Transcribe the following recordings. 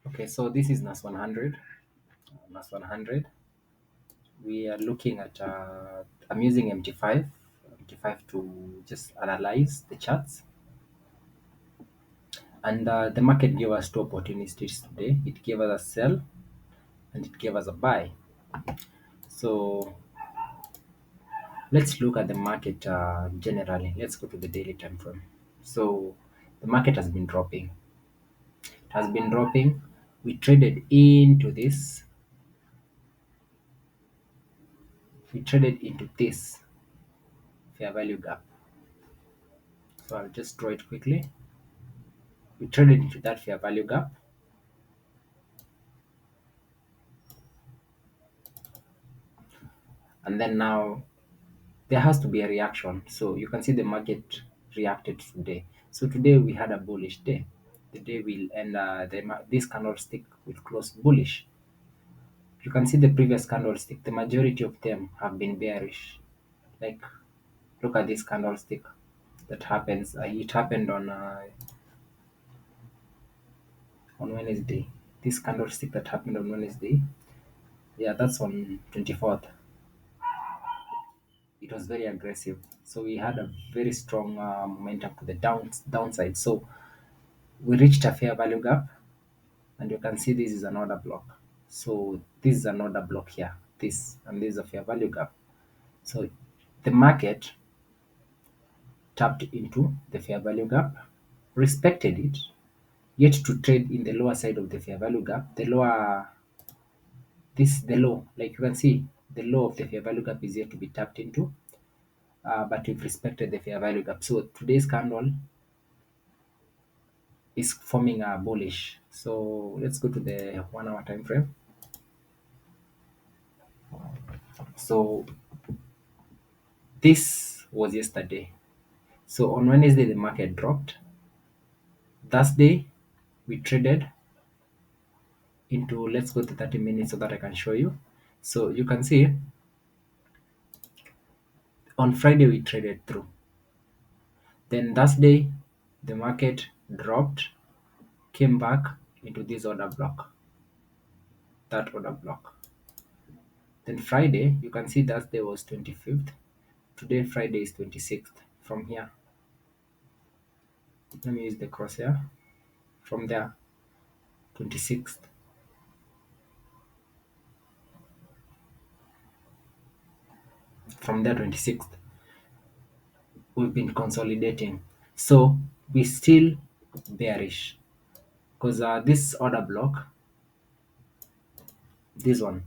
Okay, so this is NAS 100. NAS 100. We are looking at, I'm using MT5 to just analyze the charts. And the market gave us two opportunities today. It gave us a sell and it gave us a buy. So let's look at the market generally. Let's go to the daily time frame. So the market has been dropping. It has been dropping. We traded into this. We traded into this fair value gap. So I'll just draw it quickly. We traded into that fair value gap, and then now there has to be a reaction. So you can see the market reacted today. So today we had a bullish day. The day will end. This candlestick will close bullish. You can see the previous candlestick. The majority of them have been bearish. Like, look at this candlestick that happens. It happened on Wednesday. This candlestick that happened on Wednesday. Yeah, that's on 24th. It was very aggressive. So we had a very strong momentum to the downside. So we reached a fair value gap, and you can see this is an order block. So this is an order block here. This and this is a fair value gap. So the market tapped into the fair value gap, respected it, yet to trade in the lower side of the fair value gap. The lower this the low, like you can see, the low of the fair value gap is yet to be tapped into. But we've respected the fair value gap. So today's candle is forming a bullish. So let's go to the 1 hour time frame. So this was yesterday. So on Wednesday the market dropped. Thursday we traded into, let's go to 30 minutes so that I can show you. So you can see on Friday we traded through. Then Thursday the market dropped, came back into this order block, that order block. Then Friday, you can see Thursday was 25th. Today, Friday is 26th. From here, let me use the crosshair. From there, 26th. From there, 26th. We've been consolidating. So we still bearish because this order block, this one,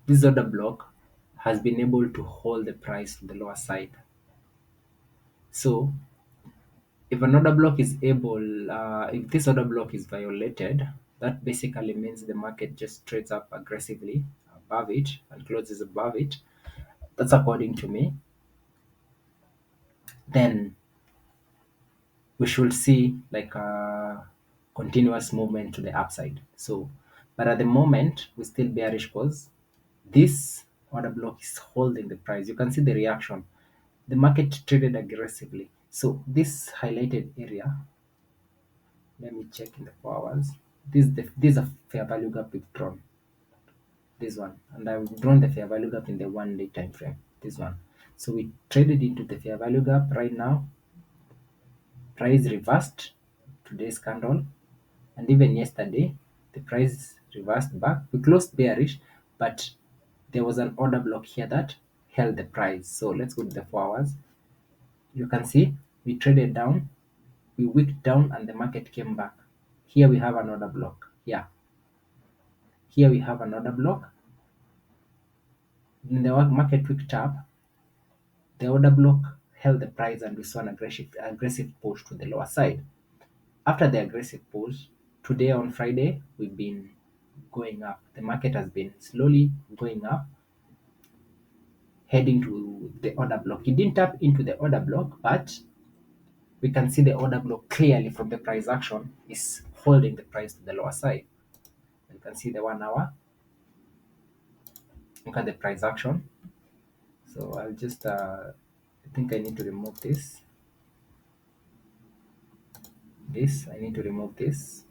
this order block has been able to hold the price to the lower side. So if an order block is able, if this order block is violated, that basically means the market just trades up aggressively above it and closes above it. That's according to me. Then we should see like a continuous movement to the upside. So, but at the moment, we still bearish because this order block is holding the price. You can see the reaction. The market traded aggressively. So this highlighted area, let me check in the 4 hours. This is a fair value gap we've drawn. This one, and I've drawn the fair value gap in the 1 day time frame. This one. So we traded into the fair value gap right now. Price reversed today's candle, and even yesterday the price reversed back. We closed bearish, but there was an order block here that held the price. So let's go to the 4 hours. You can see we traded down, we wicked down, and the market came back. Here we have another block. Here we have another block. In the market wicked up, the order block held the price, and we saw an aggressive push to the lower side. After the aggressive push, today on Friday, we've been going up. The market has been slowly going up, heading to the order block. It didn't tap into the order block, but we can see the order block clearly from the price action is holding the price to the lower side. You can see the 1 hour. Look at the price action. So I'll just, I think I need to remove this. I need to remove this.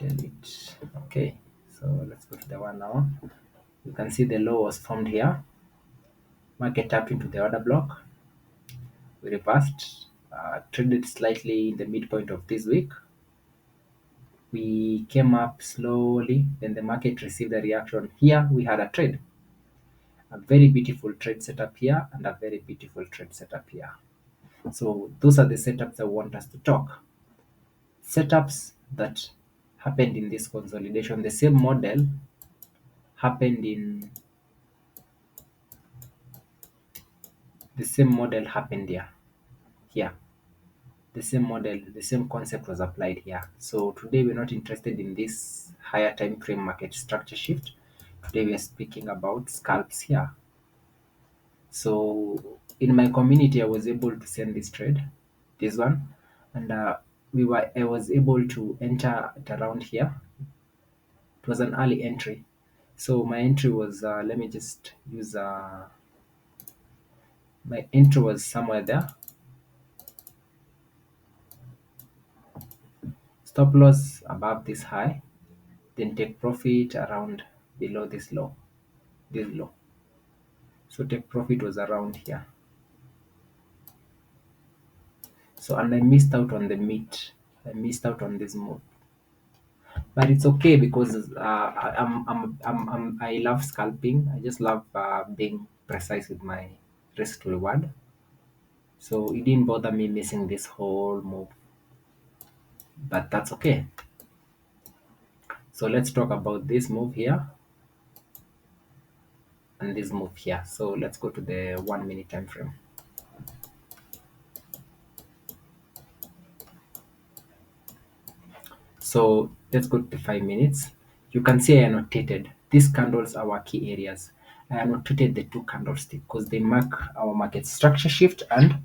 delete. Okay, so let's go to the one now. You can see the low was formed here. Market tapped into the order block. We reversed, traded slightly in the midpoint of this week. We came up slowly, then the market received a reaction. Here we had a trade, a very beautiful trade setup here, and a very beautiful trade setup here. So those are the setups I want us to talk. Setups that happened in this consolidation. The same model happened in the same model happened here. Here. The same model, the same concept was applied here. So today we're not interested in this higher time frame market structure shift. Today we are speaking about scalps here. So in my community, I was able to send this trade, this one, and I was able to enter at around here. It was an early entry. So my entry was let me just use my entry was somewhere there. Stop loss above this high, then take profit around below this low, this low. So take profit was around here. So and I missed out on the meat. I missed out on this move, but it's okay because I love scalping. I just love being precise with my risk to reward. So it didn't bother me missing this whole move, but that's okay. So let's talk about this move here and this move here. So let's go to the 1 minute time frame. So let's go to the 5 minutes. You can see I annotated these candles are our key areas. I annotated the two candlesticks because they mark our market structure shift and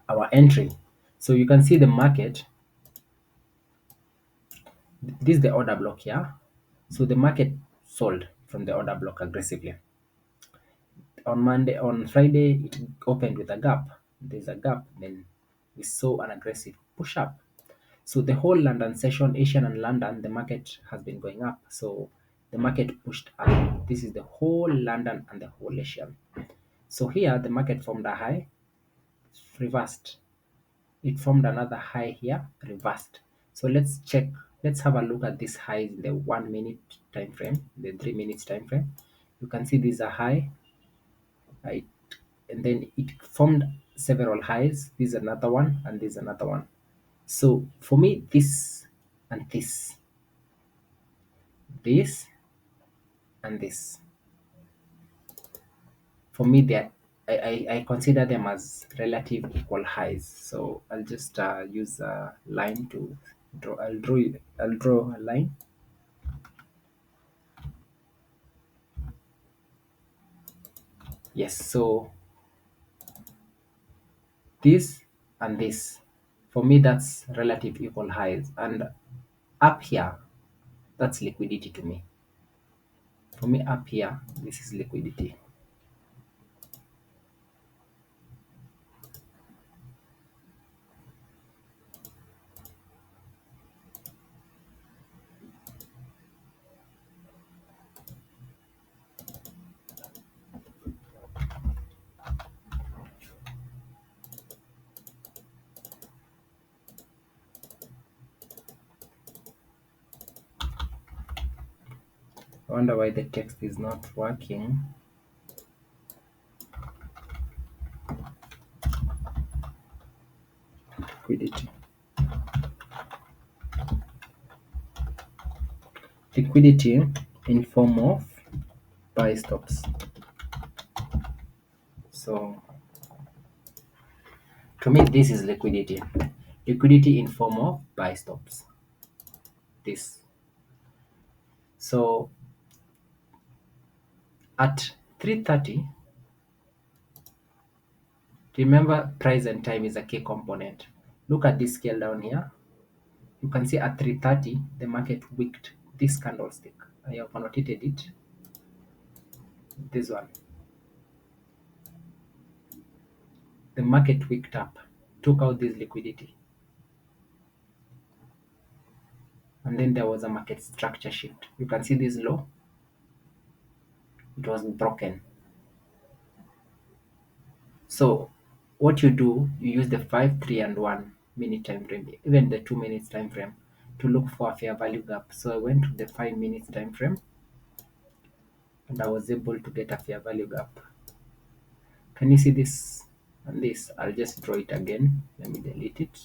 our entry. So you can see the market. This is the order block here. So the market sold from the order block aggressively. On Friday, it opened with a gap. There's a gap. Then we saw an aggressive push up. So the whole London session, Asian and London, the market has been going up. So the market pushed up. This is the whole London and the whole Asian. So here the market formed a high, reversed. It formed another high here, reversed. So let's check. Let's have a look at this high in the 1 minute time frame, the 3 minutes time frame. You can see these are high, right? And then it formed several highs. This is another one, and this is another one. So for me, this and this and this, for me, they I consider them as relative equal highs. So I'll just use a line to draw. I'll draw a line. Yes. So this and this, for me, that's relative equal highs. And up here, that's liquidity to me. For me, up here, this is liquidity. I wonder why the text is not working. Liquidity. Liquidity in form of buy stops. So to me, this is liquidity. Liquidity in form of buy stops. This. So at 3:30, remember price and time is a key component. Look at this scale down here. You can see at 3:30 the market wicked this candlestick. I have annotated it. This one. The market wicked up, took out this liquidity. and then there was a market structure shift. You can see this low, it was broken. So what you do, you use the 5, 3, and 1 minute time frame, even the 2 minutes time frame, to look for a fair value gap. So I went to the 5 minutes time frame and I was able to get a fair value gap. Can you see this? And this, I'll just draw it again. Let me delete it.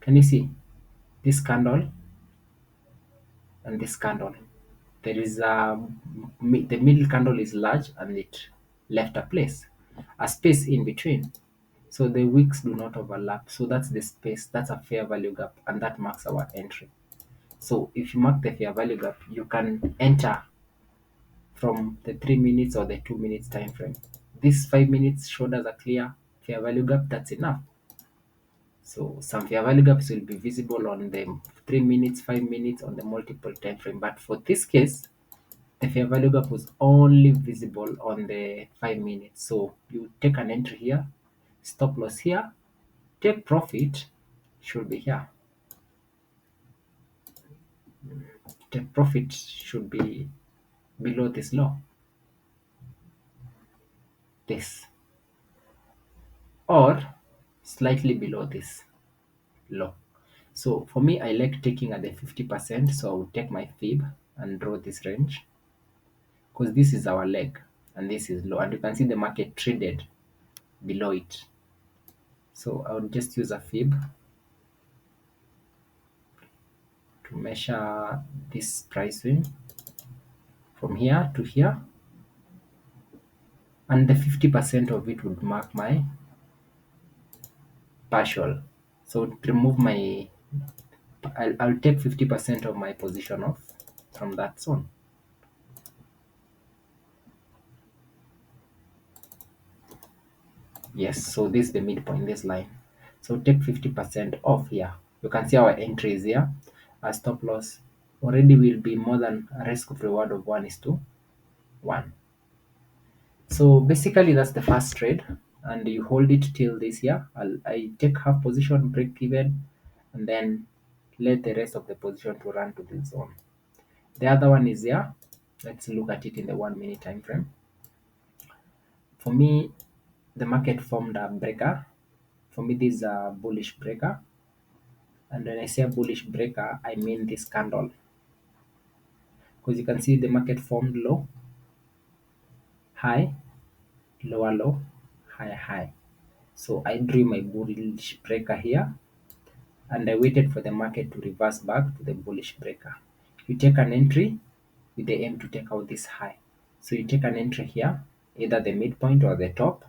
Can you see this candle and this candle? There is the middle candle is large and it left a space in between. So the wicks do not overlap. So that's the space. That's a fair value gap, and that marks our entry. So if you mark the fair value gap, you can enter from the 3 minutes or the 2 minutes time frame. This 5 minutes showed us a clear fair value gap. That's enough. So some fair value gaps will be visible on the 3 minutes, 5 minutes, on the multiple time frame. But for this case, the fair value gap was only visible on the 5 minutes. So you take an entry here, stop loss here, take profit should be here. Take profit should be below this low, this, or slightly below this low. So for me, I like taking at the 50%. So I will take my fib and draw this range, because this is our leg and this is low, and you can see the market traded below it. So I would just use a fib to measure this price swing from here to here, and the 50% of it would mark my partial. So to remove my, I'll take 50% of my position off from that zone. Yes, so this is the midpoint, this line. So take 50% off here. You can see our entry is here. Our stop loss already will be more than a risk of reward of 1:1. So basically that's the first trade, and you hold it till this here. I take half position, break even, and then let the rest of the position to run to this zone. The other one is here. Let's look at it in the 1 minute time frame. For me, the market formed a breaker. For me, this is a bullish breaker. And when I say a bullish breaker, I mean this candle. Because you can see the market formed low, high, lower low, high, high. So I drew my bullish breaker here, and I waited for the market to reverse back to the bullish breaker. You take an entry with the aim to take out this high. So you take an entry here, either the midpoint or the top.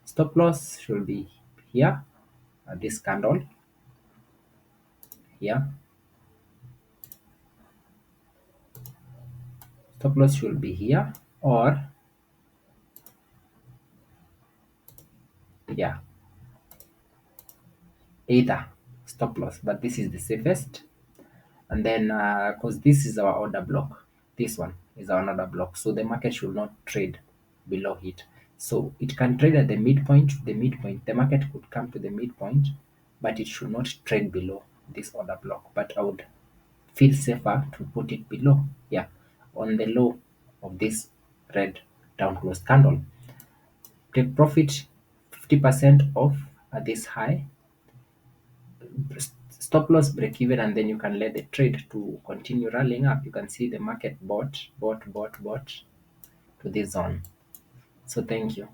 Stop loss should be here at this candle here. Stop loss should be here or here. Either stop loss, but this is the safest. And then because this is our order block, this one is our order block, so the market should not trade below it. So it can trade at the midpoint. The market could come to the midpoint, but it should not trade below this order block. But I would feel safer to put it below, yeah, on the low of this red down close candle. Take profit 50% off at this high, stop loss, break even, and then you can let the trade to continue rallying up. You can see the market bought to this zone. So thank you.